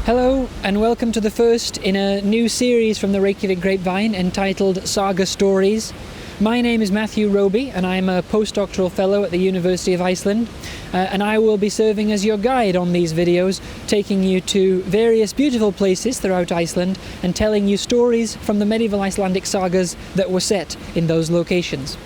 Hello and welcome to the first in a new series from the Reykjavik Grapevine entitled Saga Stories. My name is Matthew Roby and I'm a postdoctoral fellow at the University of Iceland, and I will be serving as your guide on these videos, taking you to various beautiful places throughout Iceland and telling you stories from the medieval Icelandic sagas that were set in those locations.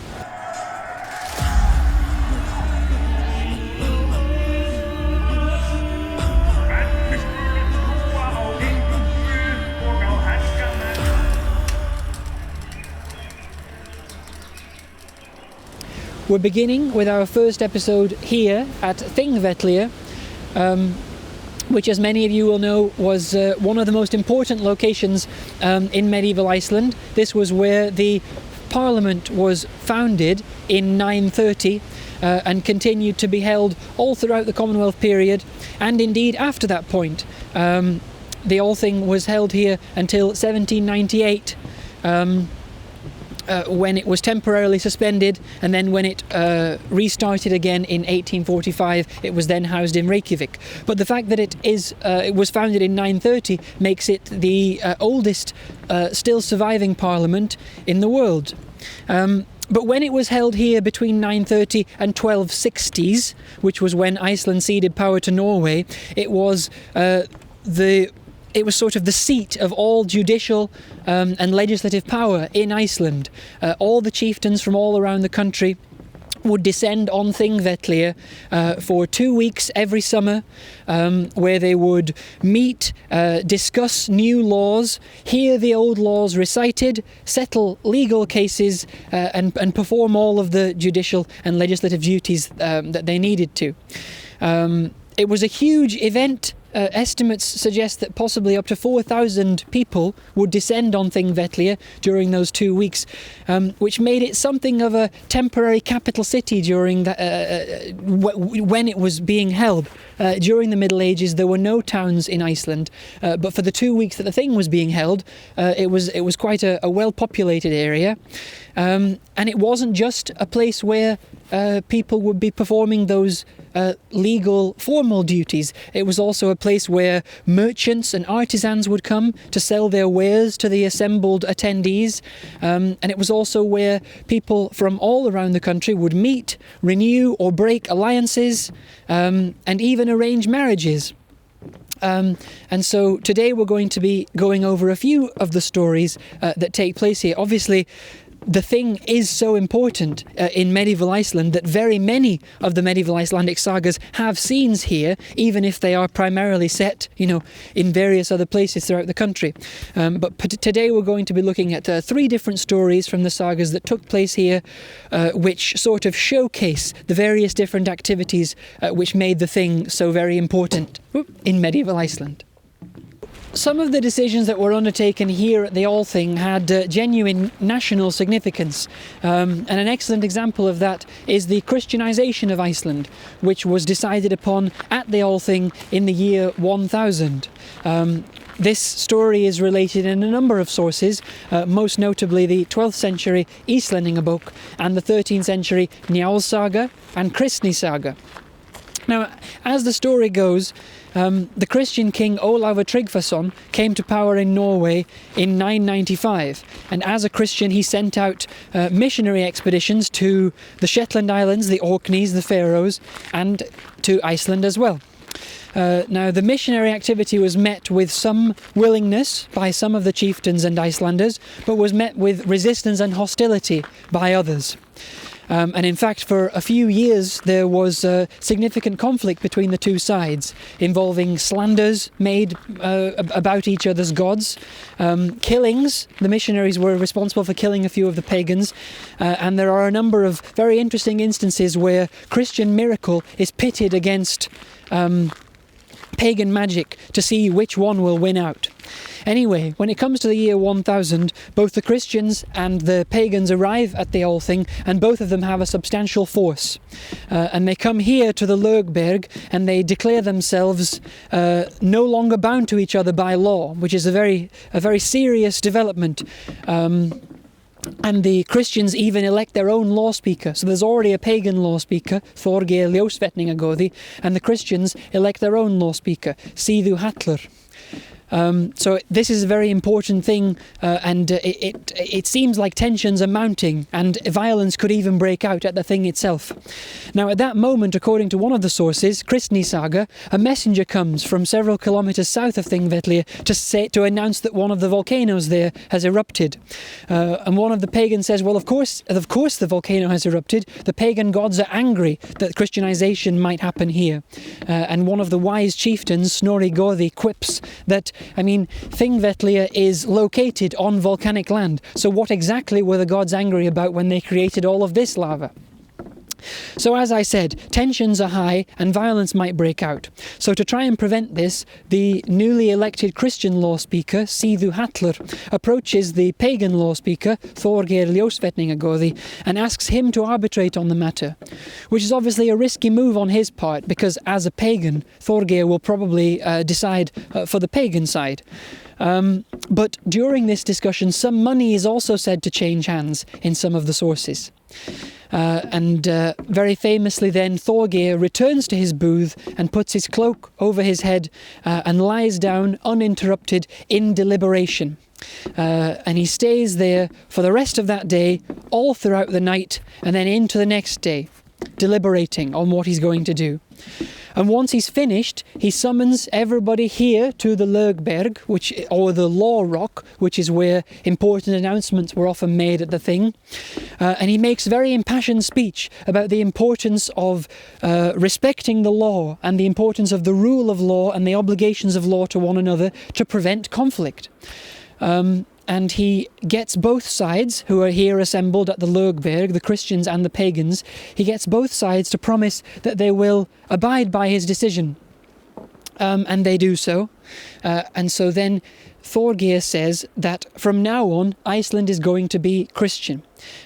We're beginning with our first episode here at Þingvellir, which, as many of you will know, was one of the most important locations in medieval Iceland. This was where the Parliament was founded in 930 and continued to be held all throughout the Commonwealth period, and indeed after that point. The Althing was held here until 1798. When it was temporarily suspended, and then when it restarted again in 1845, it was then housed in Reykjavik. But the fact that it was founded in 930 makes it the oldest still surviving parliament in the world. But when it was held here between 930 and 1260s, which was when Iceland ceded power to Norway, it was sort of the seat of all judicial and legislative power in Iceland. All the chieftains from all around the country would descend on Þingvellir for 2 weeks every summer, where they would meet, discuss new laws, hear the old laws recited, settle legal cases, and perform all of the judicial and legislative duties that they needed to. It was a huge event. Estimates suggest that possibly up to 4,000 people would descend on Þingvellir during those 2 weeks, which made it something of a temporary capital city during when it was being held. During the Middle Ages, there were no towns in Iceland, but for the 2 weeks that the thing was being held, it was quite a well-populated area, and it wasn't just a place where people would be performing those legal formal duties. It was also a place where merchants and artisans would come to sell their wares to the assembled attendees, and it was also where people from all around the country would meet, renew or break alliances, and even arrange marriages. And so today we're going to be going over a few of the stories that take place here. Obviously, the thing is so important in medieval Iceland that very many of the medieval Icelandic sagas have scenes here, even if they are primarily set, in various other places throughout the country. But today we're going to be looking at 3 different stories from the sagas that took place here, which sort of showcase the various different activities which made the thing so very important in medieval Iceland. Some of the decisions that were undertaken here at the Althing had genuine national significance, and an excellent example of that is the Christianization of Iceland, which was decided upon at the Althing in the year 1000. This story is related in a number of sources, most notably the 12th century Íslendingabók and the 13th century Njáls Saga and Kristni Saga. Now, as the story goes, the Christian king Olav the Peacock came to power in Norway in 995, and as a Christian he sent out missionary expeditions to the Shetland Islands, the Orkneys, the Faroes, and to Iceland as well. Now, the missionary activity was met with some willingness by some of the chieftains and Icelanders, but was met with resistance and hostility by others. And in fact, for a few years there was significant conflict between the two sides, involving slanders made about each other's gods, killings. The missionaries were responsible for killing a few of the pagans, and there are a number of very interesting instances where Christian miracle is pitted against pagan magic to see which one will win out. Anyway, when it comes to the year 1000, both the Christians and the pagans arrive at the Althing, and both of them have a substantial force. And they come here to the Lögberg, and they declare themselves no longer bound to each other by law, which is a very serious development. And the Christians even elect their own law speaker. So there's already a pagan law speaker, Þorgeir Ljósvetningagoði, and the Christians elect their own law speaker, Þingvellir. So this is a very important thing, and it seems like tensions are mounting and violence could even break out at the thing itself. Now at that moment, according to one of the sources, Saga, a messenger comes from several kilometres south of Þingvellir to announce that one of the volcanoes there has erupted. And one of the pagans says, well, of course the volcano has erupted. The pagan gods are angry that Christianization might happen here. And one of the wise chieftains, Snorri Goði, quips that, I mean, Þingvellir is located on volcanic land, so what exactly were the gods angry about when they created all of this lava? So as I said, tensions are high and violence might break out. So to try and prevent this, the newly elected Christian law speaker, Þingvellir, approaches the pagan law speaker, Þorgeir Ljósvetningagoði, and asks him to arbitrate on the matter, which is obviously a risky move on his part, because as a pagan, Þorgeir will probably decide for the pagan side. But during this discussion, some money is also said to change hands in some of the sources. And very famously then, Þorgeir returns to his booth and puts his cloak over his head and lies down uninterrupted in deliberation. And he stays there for the rest of that day, all throughout the night, and then into the next day, deliberating on what he's going to do. And once he's finished, he summons everybody here to the Lögberg, or the Law Rock, which is where important announcements were often made at the thing. And he makes very impassioned speech about the importance of respecting the law and the importance of the rule of law and the obligations of law to one another to prevent conflict. And he gets both sides, who are here assembled at the Lögberg, the Christians and the pagans, he gets both sides to promise that they will abide by his decision. And they do so. And so then Þorgeir says that from now on, Iceland is going to be Christian.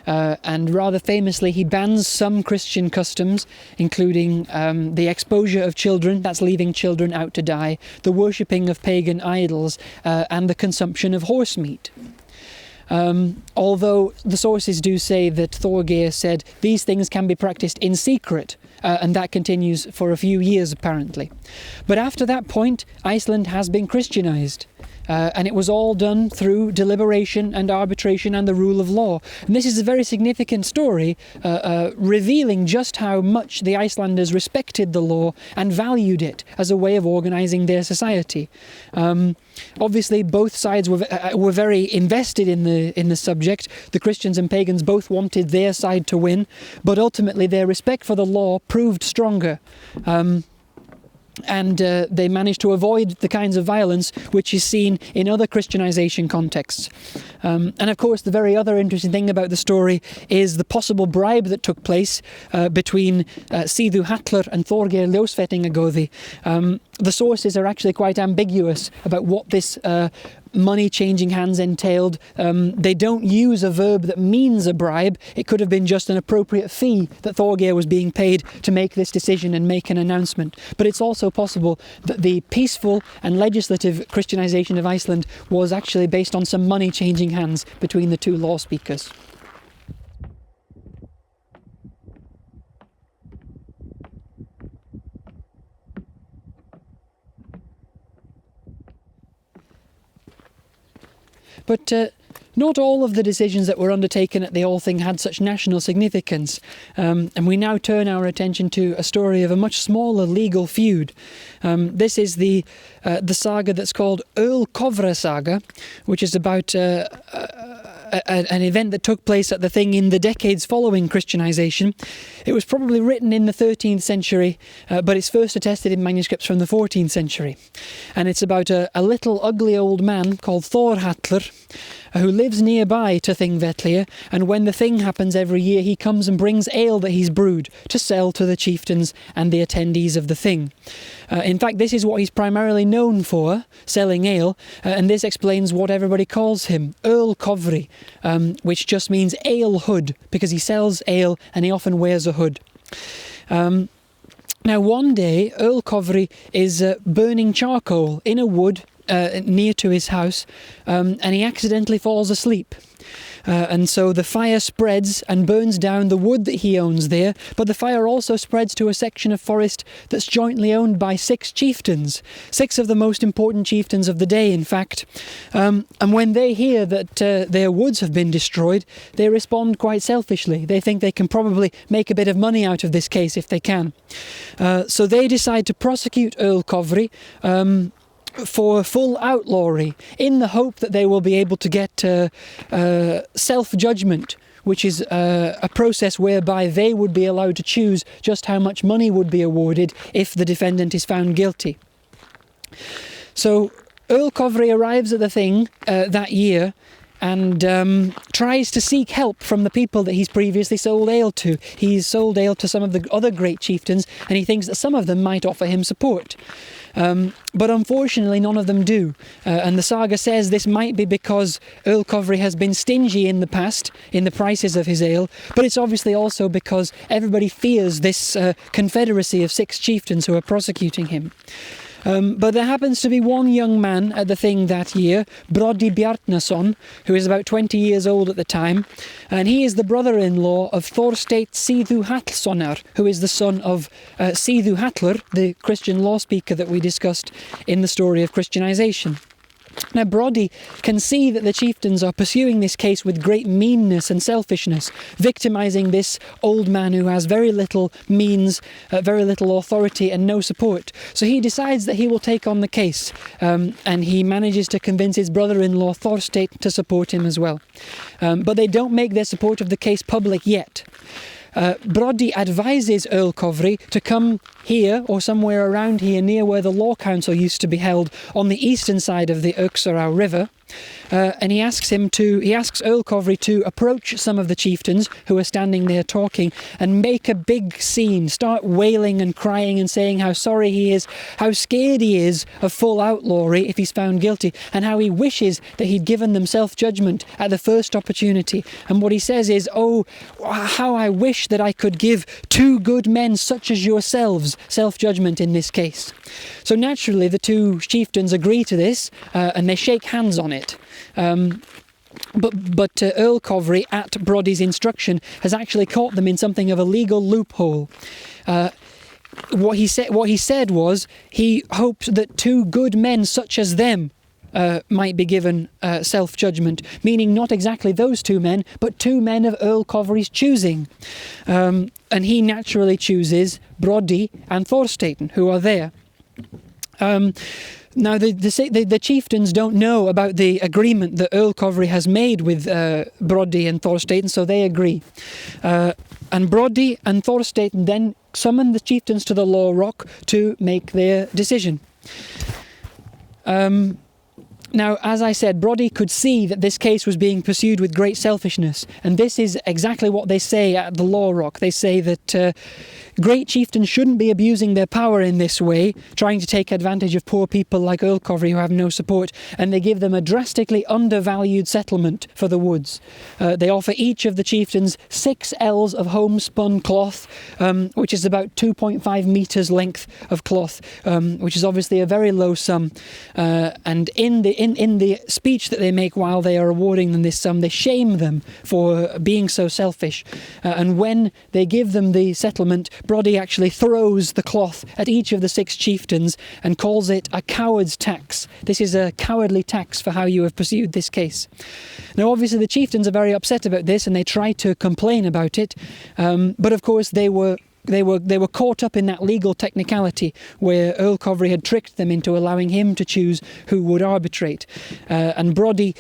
And rather famously, he bans some Christian customs, including the exposure of children, that's leaving children out to die, the worshipping of pagan idols, and the consumption of horse meat. Although the sources do say that Þorgeir said these things can be practiced in secret, and that continues for a few years apparently. But after that point, Iceland has been Christianized. And it was all done through deliberation and arbitration and the rule of law. And this is a very significant story, revealing just how much the Icelanders respected the law and valued it as a way of organising their society. Obviously, both sides were very invested in the subject. The Christians and pagans both wanted their side to win, but ultimately their respect for the law proved stronger. And they managed to avoid the kinds of violence which is seen in other Christianization contexts. And of course, the very other interesting thing about the story is the possible bribe that took place between Þingvellir and Þorgeir Ljósvetningagoði. The sources are actually quite ambiguous about what this money changing hands entailed. They don't use a verb that means a bribe. It could have been just an appropriate fee that Þorgeir was being paid to make this decision and make an announcement. But it's also possible that the peaceful and legislative Christianization of Iceland was actually based on some money changing hands between the two law speakers. But not all of the decisions that were undertaken at the Althing had such national significance, and we now turn our attention to a story of a much smaller legal feud. This is the saga that's called Eer Covra saga, which is about an event that took place at the thing in the decades following Christianization. It was probably written in the 13th century, but it's first attested in manuscripts from the 14th century. And it's about a little ugly old man called Þorhallur, who lives nearby to Þingvellir, and when the thing happens every year, he comes and brings ale that he's brewed to sell to the chieftains and the attendees of the thing. In fact, this is what he's primarily known for, selling ale, and this explains what everybody calls him, Eer Covra, which just means ale hood, because he sells ale and he often wears a hood. Now one day, Eer Covra is burning charcoal in a wood near to his house, and he accidentally falls asleep. And so the fire spreads and burns down the wood that he owns there, but the fire also spreads to a section of forest that's jointly owned by 6 chieftains, 6 of the most important chieftains of the day, in fact. And when they hear that their woods have been destroyed, they respond quite selfishly. They think they can probably make a bit of money out of this case if they can. So they decide to prosecute Eer Covra for full outlawry, in the hope that they will be able to get self-judgment, which is a process whereby they would be allowed to choose just how much money would be awarded if the defendant is found guilty. So Eer Covra arrives at the Thing that year and tries to seek help from the people that he's previously sold ale to. He's sold ale to some of the other great chieftains, and he thinks that some of them might offer him support. But unfortunately none of them do, and the saga says this might be because Eer Covra has been stingy in the past in the prices of his ale, but it's obviously also because everybody fears this confederacy of 6 chieftains who are prosecuting him. But there happens to be one young man at the Thing that year, Brody Bjarnason, who is about 20 years old at the time, and he is the brother-in-law of Þorsteinn Síðu Hallssonar, who is the son of Síðu Hallur, the Christian law speaker that we discussed in the story of Christianization. Now Brody can see that the chieftains are pursuing this case with great meanness and selfishness, victimising this old man who has very little means, very little authority and no support. So he decides that he will take on the case, and he manages to convince his brother-in-law Þorsteinn to support him as well. But they don't make their support of the case public yet. Brody advises Eer Covra to come here, or somewhere around here, near where the law council used to be held, on the eastern side of the Uxarau River, and he asks Eer Covra to approach some of the chieftains who are standing there talking and make a big scene, start wailing and crying and saying how sorry he is, how scared he is of full outlawry if he's found guilty, and how he wishes that he'd given them self-judgment at the first opportunity. And what he says is, "Oh, how I wish that I could give 2 good men such as yourselves self-judgment in this case." So naturally the 2 chieftains agree to this, and they shake hands on it. But Eer Covra, at Brody's instruction, has actually caught them in something of a legal loophole. What he said was he hoped that 2 good men such as them might be given self-judgment, meaning not exactly those 2 men, but 2 men of Eer Covra's choosing. And he naturally chooses Brody and Þorsteinn, who are there. Now, the chieftains don't know about the agreement that Eer Covra has made with Brody and Þorsteinn, so they agree. And Brody and Þorsteinn then summon the chieftains to the Law Rock to make their decision. Now, as I said, Brody could see that this case was being pursued with great selfishness, and this is exactly what they say at the Law Rock. They say that great chieftains shouldn't be abusing their power in this way, trying to take advantage of poor people like Eer Covra who have no support, and they give them a drastically undervalued settlement for the woods. They offer each of the chieftains 6 ells of homespun cloth, which is about 2.5 metres length of cloth, which is obviously a very low sum, and in the speech that they make while they are awarding them this sum, they shame them for being so selfish. And when they give them the settlement, Brody actually throws the cloth at each of the 6 chieftains and calls it a coward's tax. This is a cowardly tax for how you have pursued this case. Now, obviously, the chieftains are very upset about this and they try to complain about it, but of course they were caught up in that legal technicality where Eer Covra had tricked them into allowing him to choose who would arbitrate. And Brody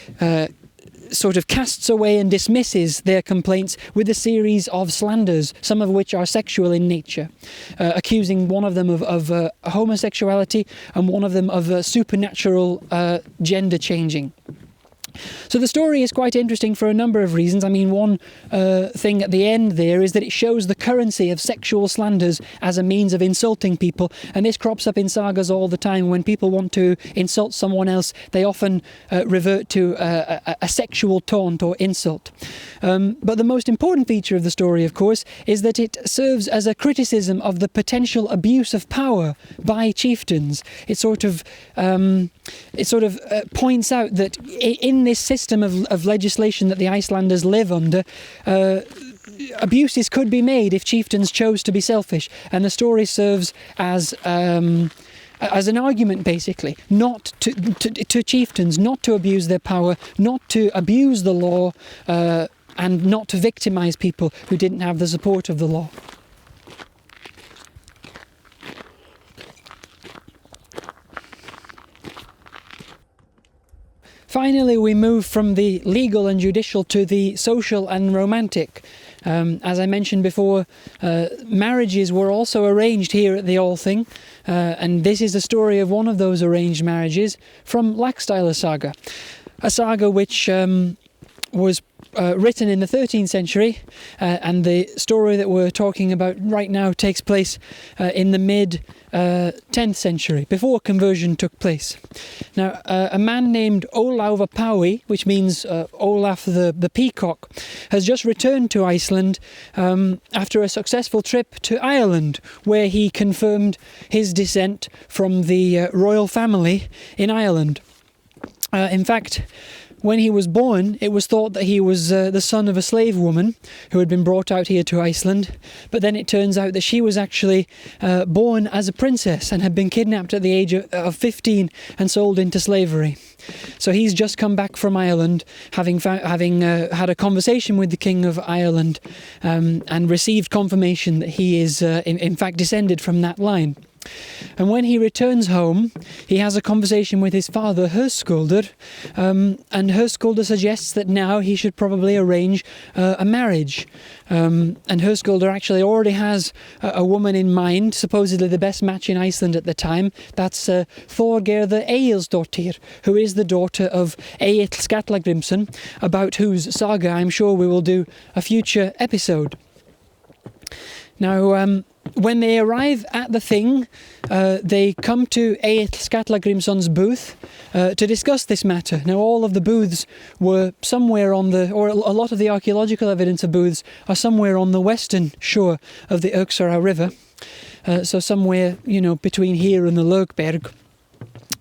sort of casts away and dismisses their complaints with a series of slanders, some of which are sexual in nature, accusing one of them of homosexuality and one of them of supernatural gender changing. So the story is quite interesting for a number of reasons. I mean, one thing at the end there is that it shows the currency of sexual slanders as a means of insulting people, and this crops up in sagas all the time. When people want to insult someone else, they often revert to a sexual taunt or insult. But the most important feature of the story, of course, is that it serves as a criticism of the potential abuse of power by chieftains. It sort of points out that in this system of legislation that the Icelanders live under, abuses could be made if chieftains chose to be selfish, and the story serves as an argument, basically, not to chieftains, not to abuse their power, not to abuse the law, and not to victimise people who didn't have the support of the law. Finally, we move from the legal and judicial to the social and romantic. As I mentioned before, marriages were also arranged here at the Althing, and this is the story of one of those arranged marriages from Laxdæla Saga, a saga which was written in the 13th century, and the story that we're talking about right now takes place in the mid 10th century, before conversion took place. Now, a man named Olav the Peacock, which means Olav the Peacock, has just returned to Iceland after a successful trip to Ireland, where he confirmed his descent from the royal family in Ireland. In fact, when he was born, it was thought that he was the son of a slave woman who had been brought out here to Iceland, but then it turns out that she was actually born as a princess and had been kidnapped at the age of 15 and sold into slavery. So he's just come back from Ireland, having had a conversation with the King of Ireland, and received confirmation that he is in fact descended from that line. And when he returns home, he has a conversation with his father, Höskuldur, and Höskuldur suggests that now he should probably arrange a marriage. And Höskuldur actually already has a woman in mind, supposedly the best match in Iceland at the time. That's Þorgerðr Egilsdóttir, who is the daughter of Eeth Skallagrimsson, about whose saga I'm sure we will do a future episode. Now, when they arrive at the Thing, they come to Eeth Skallagrimsson's booth to discuss this matter. Now, all of the booths were somewhere on or a lot of the archaeological evidence of booths are somewhere on the western shore of the Öxará River. So somewhere, between here and the Lögberg.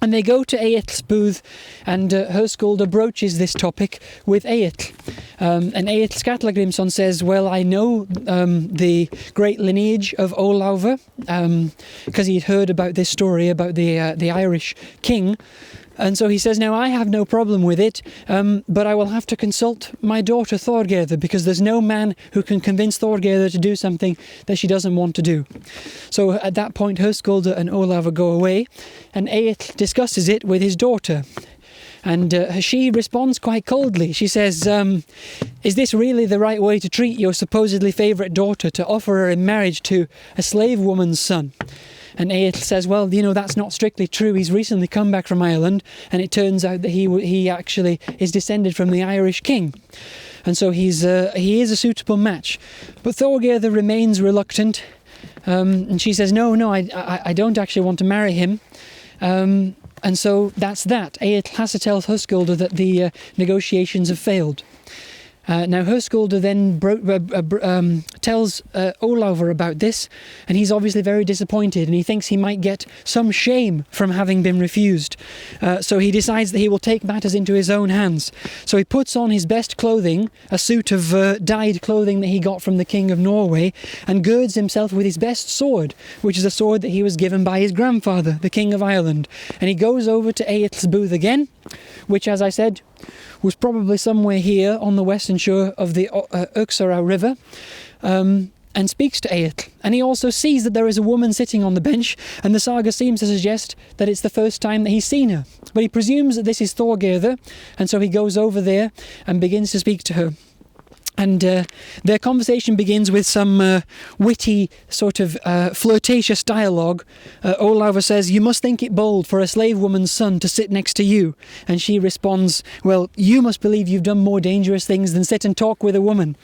And they go to Aeth's booth, and Höskuldur broaches this topic with Aeth. And Eeth Skallagrimsson says, well, I know the great lineage of Olavur, because he'd heard about this story about the Irish king. And so he says, now I have no problem with it, but I will have to consult my daughter Þorgerðr, because there's no man who can convince Þorgerðr to do something that she doesn't want to do. So at that point, Höskuldur and Olavur go away, and Aeth discusses it with his daughter. And she responds quite coldly. She says, is this really the right way to treat your supposedly favourite daughter, to offer her in marriage to a slave woman's son? And Aeth says, well, that's not strictly true. He's recently come back from Ireland, and it turns out that he actually is descended from the Irish king. And so he is a suitable match. But Þorgerðr remains reluctant, and she says, no, I don't actually want to marry him. And so that's that. Aeth has to tell Höskuldur that the negotiations have failed. Now Höskuldur then tells Olavur about this, and he's obviously very disappointed, and he thinks he might get some shame from having been refused. So he decides that he will take matters into his own hands. So he puts on his best clothing, a suit of dyed clothing that he got from the King of Norway, and girds himself with his best sword, which is a sword that he was given by his grandfather, the King of Ireland. And he goes over to Aeth's booth again, which, as I said, was probably somewhere here on the western shore of the Öxará River, and speaks to Aeth. And he also sees that there is a woman sitting on the bench, and the saga seems to suggest that it's the first time that he's seen her. But he presumes that this is Þorgerðr, and so he goes over there and begins to speak to her. And their conversation begins with some witty, sort of flirtatious dialogue. Olava says, "You must think it bold for a slave woman's son to sit next to you." And she responds, "Well, you must believe you've done more dangerous things than sit and talk with a woman."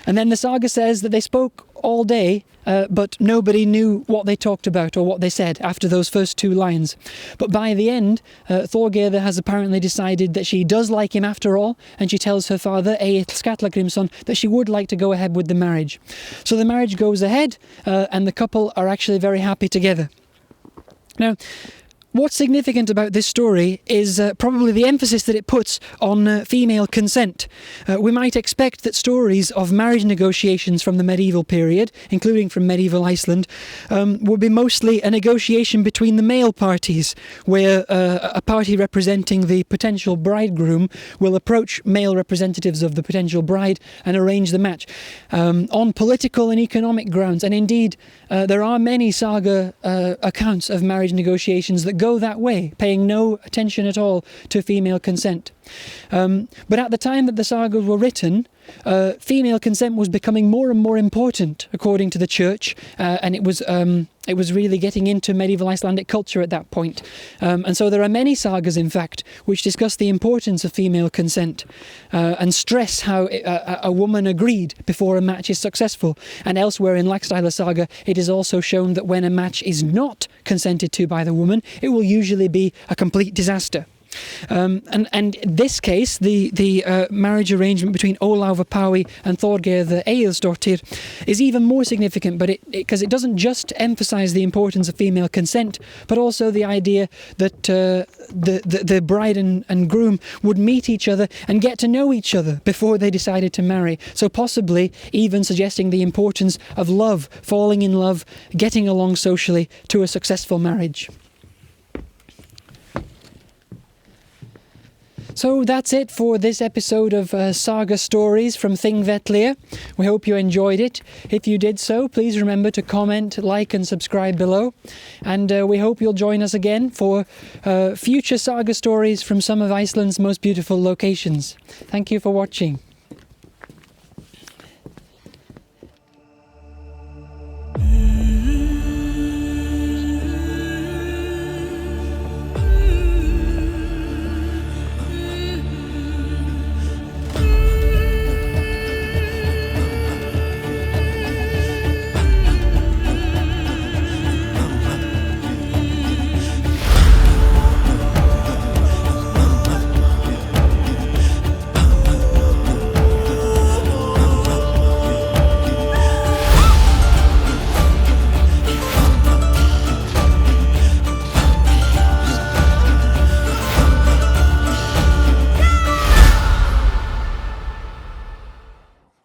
And then the saga says that they spoke all day, but nobody knew what they talked about or what they said after those first 2 lines. But by the end, Þorgerða has apparently decided that she does like him after all, and she tells her father, Aeth Skallagrímsson, that she would like to go ahead with the marriage. So the marriage goes ahead, and the couple are actually very happy together. Now, what's significant about this story is probably the emphasis that it puts on female consent. We might expect that stories of marriage negotiations from the medieval period, including from medieval Iceland, would be mostly a negotiation between the male parties, where a party representing the potential bridegroom will approach male representatives of the potential bride and arrange the match on political and economic grounds. And indeed, there are many saga accounts of marriage negotiations that go that way, paying no attention at all to female consent. But at the time that the sagas were written, female consent was becoming more and more important according to the church, and it was really getting into medieval Icelandic culture at that point. And so there are many sagas, in fact, which discuss the importance of female consent and stress how a woman agreed before a match is successful. And elsewhere in Laxdæla saga, it is also shown that when a match is not consented to by the woman, it will usually be a complete disaster. And in this case, the marriage arrangement between Olav the Peacock and Þorgerða Egilsdóttir is even more significant, but because it doesn't just emphasise the importance of female consent, but also the idea that the bride and groom would meet each other and get to know each other before they decided to marry. So possibly even suggesting the importance of love, falling in love, getting along socially to a successful marriage. So that's it for this episode of Saga Stories from Þingvellir. We hope you enjoyed it. If you did so, please remember to comment, like and subscribe below. And we hope you'll join us again for future saga stories from some of Iceland's most beautiful locations. Thank you for watching.